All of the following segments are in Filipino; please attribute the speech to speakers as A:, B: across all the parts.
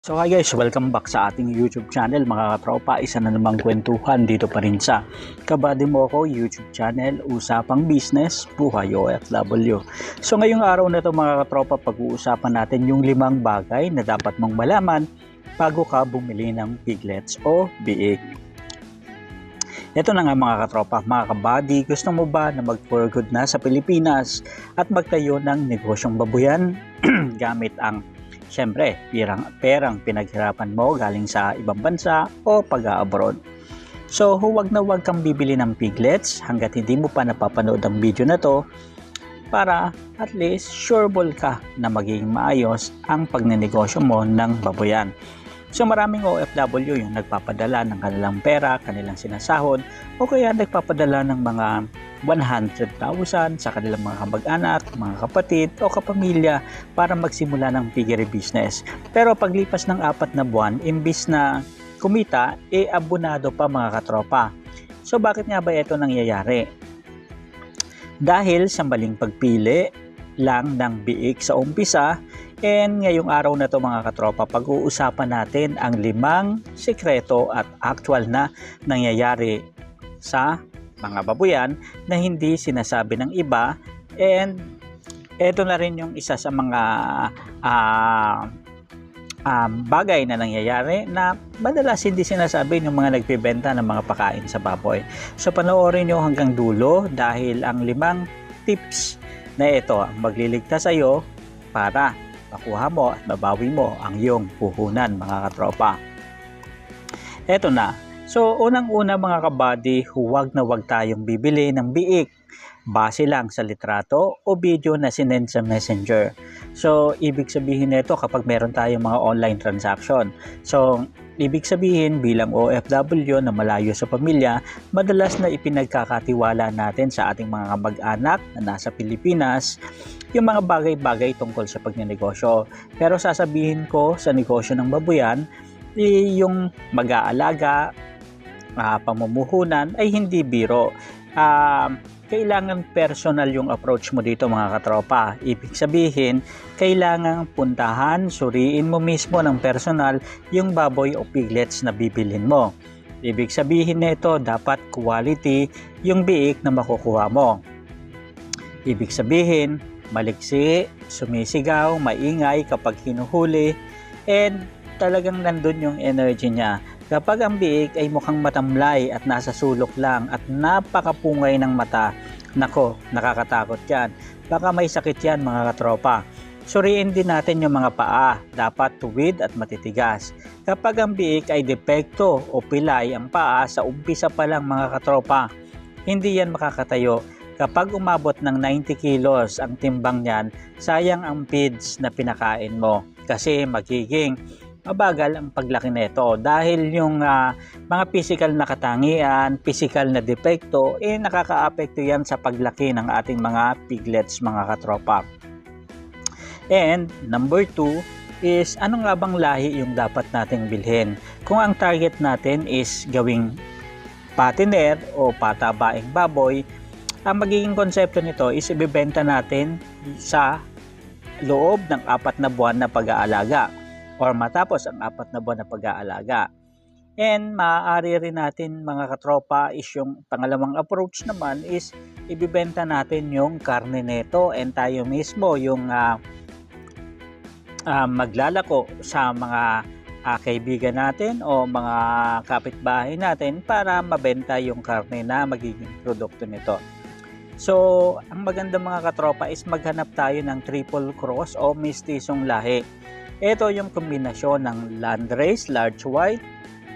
A: So hi guys, welcome back sa ating YouTube channel mga katropa. Isa na namang kwentuhan dito pa rin sa Kabady Mo Ako YouTube channel, Usapang Business, Buhay OFW. So ngayong araw na to mga katropa, pag-uusapan natin yung 5 bagay na dapat mong malaman bago ka bumili ng piglets o biik. Ito na nga mga katropa, mga kabady, gusto mo ba na mag-for good na sa Pilipinas at magtayo ng negosyong babuyan gamit ang siyempre, perang pinaghirapan mo galing sa ibang bansa o pag-abroad. So, huwag na huwag kang bibili ng piglets hanggat hindi mo pa napapanood ang video na to para at least sureball ka na magiging maayos ang pagnenegosyo mo ng babuyan. So, maraming OFW yung nagpapadala ng kanilang pera, kanilang sinasahod o kaya nagpapadala ng mga 100,000 sa kanilang mga kamag-anak, mga kapatid o kapamilya para magsimula ng piggery business. Pero paglipas ng 4 na buwan, imbis na kumita, abonado pa mga katropa. So bakit nga ba ito nangyayari? Dahil sa maling pagpili lang ng biik sa umpisa, and ngayong araw na to mga katropa, pag-uusapan natin ang 5 sikreto at actual na nangyayari sa mga babuyan na hindi sinasabi ng iba, and ito na rin yung isa sa mga bagay na nangyayari na madalas hindi sinasabi ng mga nagbebenta ng mga pakain sa baboy. So panoorin nyo hanggang dulo dahil ang 5 tips na ito ang magliligtas sa iyo para makuha mo at mabawi mo ang iyong puhunan mga katropa. Ito na. So, unang-una mga kabady, huwag na huwag tayong bibili ng biik base lang sa litrato o video na sinend sa messenger. So, ibig sabihin nito kapag meron tayong mga online transaction. So, ibig sabihin bilang OFW na malayo sa pamilya, madalas na ipinagkakatiwala natin sa ating mga kamag-anak na nasa Pilipinas yung mga bagay-bagay tungkol sa pagnenegosyo. Pero sasabihin ko sa negosyo ng babuyan, yung mag-aalaga, pamumuhunan ay hindi biro. Kailangan personal yung approach mo dito mga katropa. Ibig sabihin, kailangan puntahan, suriin mo mismo ng personal yung baboy o piglets na bibilhin mo. Ibig sabihin nito, dapat quality yung biik na makukuha mo. Ibig sabihin, maliksi, sumisigaw, maingay kapag hinuhuli, and talagang nandun yung energy niya. Kapag ang biik ay mukhang matamlay at nasa sulok lang at napakapungay ng mata, nako, nakakatakot yan. Baka may sakit yan mga katropa. Suriin din natin yung mga paa, dapat tuwid at matitigas. Kapag ang biik ay depekto o pilay ang paa sa umpisa pa lang mga katropa, hindi yan makakatayo. Kapag umabot ng 90 kilos ang timbang niyan, sayang ang feeds na pinakain mo kasi magiging mabagal ang paglaki nito dahil yung mga physical na katangian, physical na depekto, nakakaapekto yan sa paglaki ng ating mga piglets mga katropa. And number 2 is ano nga bang lahi yung dapat nating bilhin? Kung ang target natin is gawing patiner o patabaing baboy, ang magiging konsepto nito is ibibenta natin sa loob ng 4 na buwan na pag-aalaga or matapos ang 4 na buwan na pag-aalaga. And maaari rin natin mga katropa is yung pangalawang approach naman is ibibenta natin yung karne nito and tayo mismo yung maglalako sa mga kaibigan natin o mga kapitbahay natin para mabenta yung karne na magiging produkto nito. So, ang maganda mga katropa is maghanap tayo ng triple cross o mistisong lahi. Ito yung kombinasyon ng landrace, large white,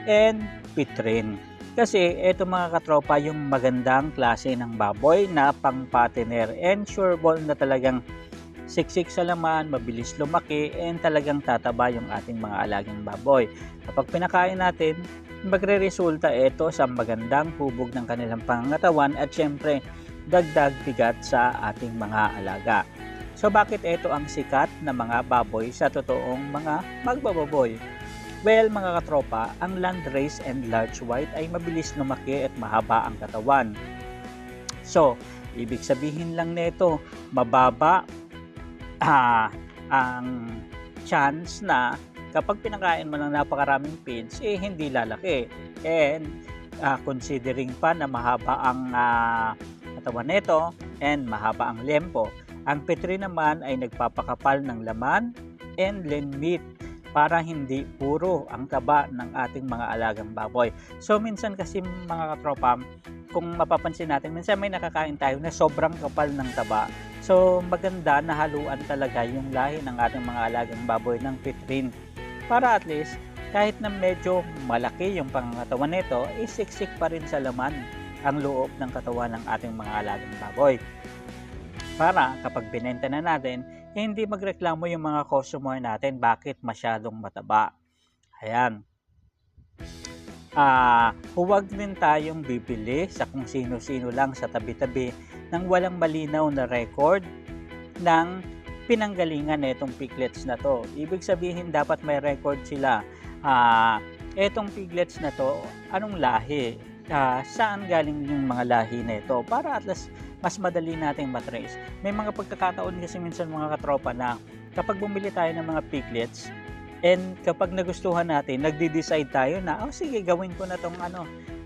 A: and pitrin. Kasi ito mga katropa yung magandang klase ng baboy na pang patiner and sureball na talagang siksik sa laman, mabilis lumaki, and talagang tataba yung ating mga alagang baboy. Kapag pinakain natin, magre-resulta ito sa magandang hubog ng kanilang pangangatawan at syempre dagdag bigat sa ating mga alaga. So bakit ito ang sikat na mga baboy sa totoong mga magbababoy? Well mga katropa, ang landrace and large white ay mabilis lumaki at mahaba ang katawan. So, ibig sabihin lang nito, mababa ang chance na kapag pinakain mo ng napakaraming feeds, hindi lalaki. And considering pa na mahaba ang katawan nito and mahaba ang lempo, ang P3 naman ay nagpapakapal ng laman and lean meat para hindi puro ang taba ng ating mga alagang baboy. So minsan kasi mga katropa, kung mapapansin natin, minsan may nakakain tayo na sobrang kapal ng taba. So maganda na haluan talaga yung lahi ng ating mga alagang baboy ng P3 para at least kahit na medyo malaki yung pangangatawan nito, siksik pa rin sa laman ang loob ng katawan ng ating mga alagang baboy. Para kapag binenta na natin, hindi magreklamo yung mga customer natin bakit masyadong mataba. Ayan. Huwag din tayong bibili sa kung sino-sino lang sa tabi-tabi nang walang malinaw na record ng pinanggalingan netong piglets na to. Ibig sabihin dapat may record sila. Etong piglets na to, anong lahi? Saan galing yung mga lahi nito? Para at least mas madali nating matrace. May mga pagkakataon kasi minsan mga katropa na kapag bumili tayo ng mga piglets and kapag nagustuhan natin, nagde-decide tayo na, sige, gawin ko na tong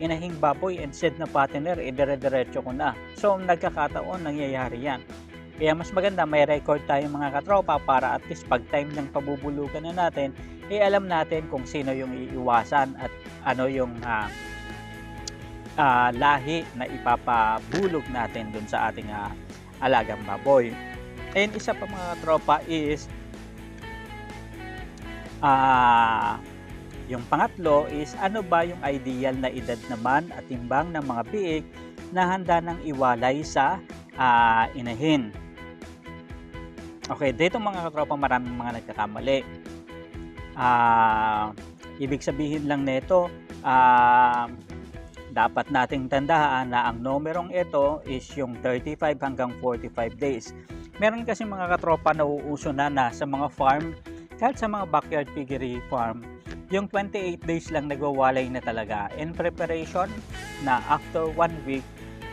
A: inahing baboy instead na patiner, dire-diretso ko na. So, nagkakataon, nangyayari yan. Kaya mas maganda may record tayo mga katropa para at least pag time ng pabubulugan na natin, alam natin kung sino yung iiwasan at ano yung lahi na ipapabulog natin dun sa ating alagang baboy. And isa pa mga tropa is yung pangatlo is ano ba yung ideal na edad naman at timbang ng mga biik na handa nang iwalay sa inahin. Okay, dito mga katropa maraming mga nagkakamali. Ibig sabihin lang nito, dapat nating tandaan na ang numerong ito is yung 35 hanggang 45 days. Meron kasi mga katropa na uuso na sa mga farm, kahit sa mga backyard piggery farm, yung 28 days lang nagwawalay na talaga. In preparation na after 1 week,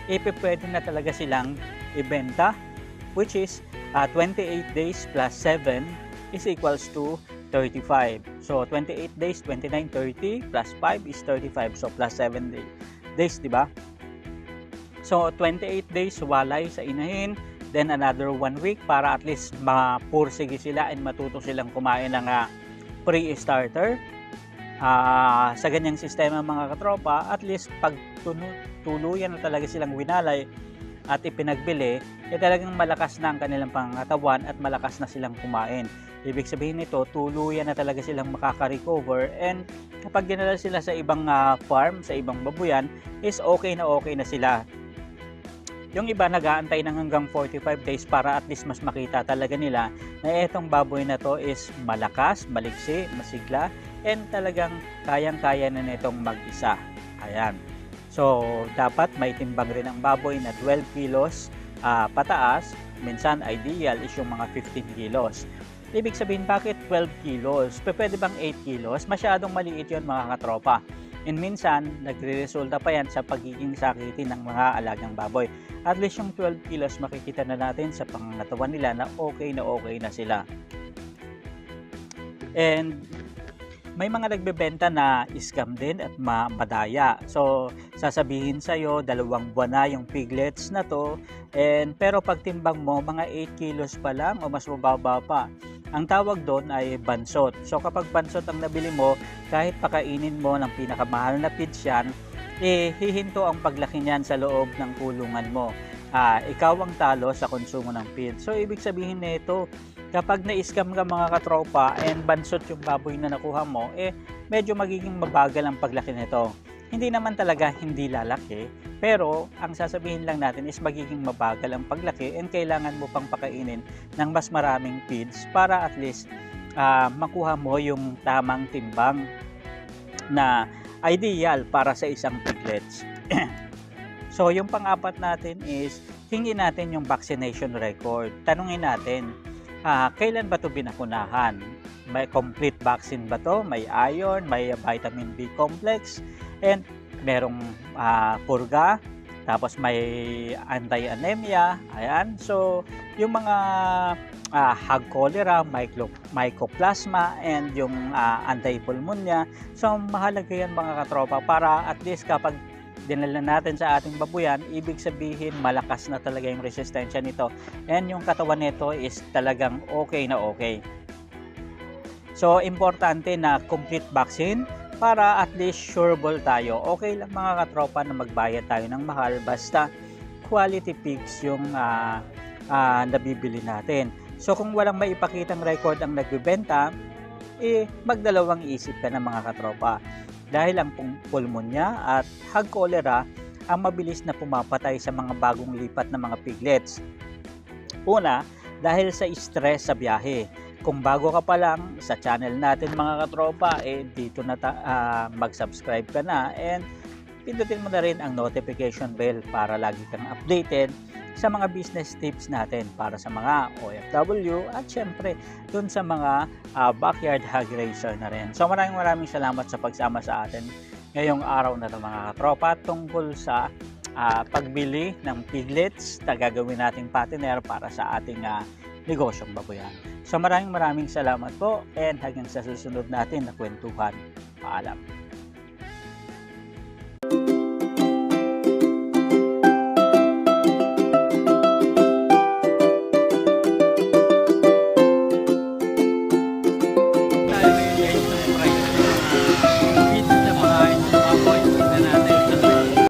A: pwede na talaga silang ibenta, which is 28 days plus 7 is equals to 35. So 28 days, 29, 30 plus 5 is 35. So plus 7 days, di ba? So 28 days walay sa inahin, then another 1 week para at least mapursige sila and matuto silang kumain ng pre-starter. Sa ganyang sistema mga katropa, at least pag tuluyan na talaga silang winalay at ipinagbili, talagang malakas na ang kanilang pangangatawan at malakas na silang kumain. Ibig sabihin nito, tuluyan na talaga silang makaka-recover, and kapag dinala sila sa ibang farm, sa ibang babuyan, is okay na sila. Yung iba nag-aantay ng hanggang 45 days para at least mas makita talaga nila na etong baboy na to is malakas, maliksi, masigla, and talagang kayang-kaya na nitong mag-isa. Ayan. So, dapat may timbang rin ang baboy na 12 kilos pataas. Minsan, ideal is yung mga 15 kilos. Ibig sabihin, bakit 12 kilos? Pwede bang 8 kilos? Masyadong maliit yun mga katropa. And minsan, nagre-resulta pa yan sa pagiging sakiti ng mga alagang baboy. At least yung 12 kilos, makikita na natin sa pangangatawan nila na okay na sila. And may mga nagbebenta na scam din at madaya. So, sasabihin sa'yo, 2 buwan na yung piglets na to. Pero pag timbang mo, mga 8 kilos pa lang o mas mababa pa. Ang tawag doon ay bansot. So, kapag bansot ang nabili mo, kahit pakainin mo ng pinakamahal na feeds yan, hihinto ang paglaki niyan sa loob ng kulungan mo. Ikaw ang talo sa konsumo ng feed. So, ibig sabihin nito, kapag na-scam ka mga katropa and bansot yung baboy na nakuha mo, medyo magiging mabagal ang paglaki nito. Hindi naman talaga hindi lalaki, pero ang sasabihin lang natin is magiging mabagal ang paglaki and kailangan mo pang pakainin ng mas maraming feeds para at least makuha mo yung tamang timbang na ideal para sa isang piglets. So yung pang-apat natin is hingin natin yung vaccination record. Tanungin natin, kailan ba ito binakunahan? May complete vaccine ba to? May iron, may vitamin B complex, and merong purga, tapos may anti-anemia. Ayan. So, yung mga hog cholera, mycoplasma, and yung anti-pulmonya. So mahalaga yan mga katropa para at least kapag dinala natin sa ating babuyan, ibig sabihin malakas na talaga yung resistensya nito and yung katawan nito is talagang okay na okay. So importante na complete vaccine para at least sureball tayo. Okay lang mga katropa na magbayad tayo ng mahal basta quality pigs yung nabibili natin. So kung walang maipakitang record ang nagbebenta, magdalawang isip ka na mga katropa. Dahil ang pulmonya at hog cholera ang mabilis na pumapatay sa mga bagong lipat na mga piglets. Una, dahil sa stress sa biyahe. Kung bago ka pa lang sa channel natin mga katropa, dito na mag-subscribe ka na and pindutin mo na rin ang notification bell para lagi kang updated sa mga business tips natin para sa mga OFW at syempre dun sa mga backyard hog raiser na rin. So maraming salamat sa pagsama sa atin ngayong araw na ito mga katropa tungkol sa pagbili ng piglets na gagawin nating partner para sa ating negosyong babuyan. So maraming salamat po and hanggang sa susunod natin na kwentuhan. Paalam.